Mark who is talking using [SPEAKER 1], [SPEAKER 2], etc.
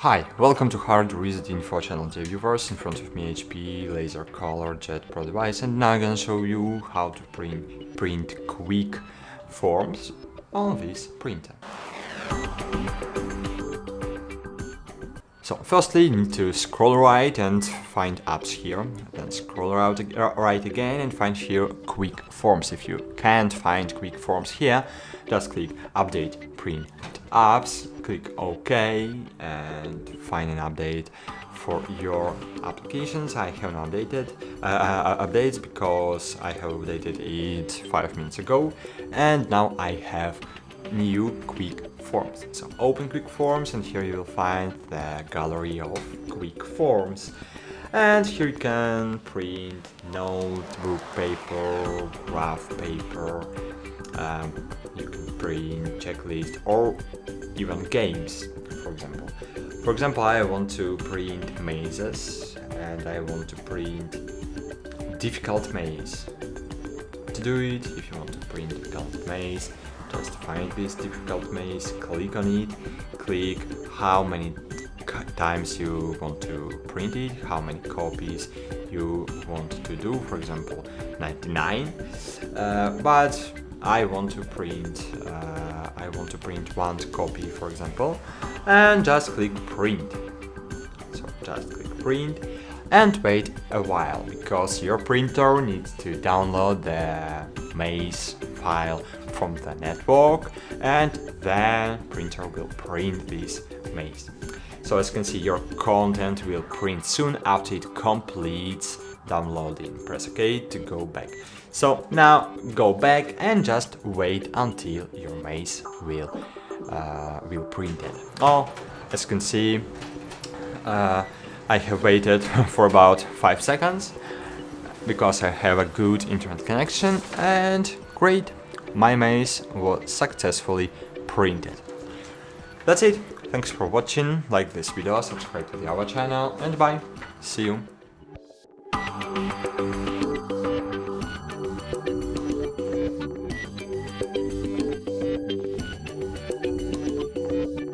[SPEAKER 1] Hi, welcome to HardReset.Info channel, dear viewers. In front of me HP Color LaserJet Pro device, and now I'm gonna show you how to print quick forms on this printer. So firstly, you need to scroll right and find apps here, then scroll right again and find here quick forms. If you can't find quick forms here, just click update print apps, click OK and find an update for your applications. I haven't updated updates because I have updated it 5 minutes ago, and now I have new quick forms. So open quick forms, and here you will find the gallery of quick forms, and here you can print notebook paper, graph paper, you can print checklist or even games. For example, I want to print mazes and I want to print difficult maze. To do it, if you want to print difficult maze, just find this difficult maze, click on it, click how many times you want to print it, how many copies you want to do, for example 99, but I want to print one copy, for example, and just click print. So just click print and wait a while, because your printer needs to download the maze file from the network, and then printer will print this maze. So as you can see, your content will print soon after it completes downloading. Press OK to go back. So now go back and just wait until your maze will print it. Oh, as you can see, I have waited for about 5 seconds because I have a good internet connection, and great, my maze was successfully printed. That's it. Thanks for watching. Like this video, subscribe to our channel, and bye. See you.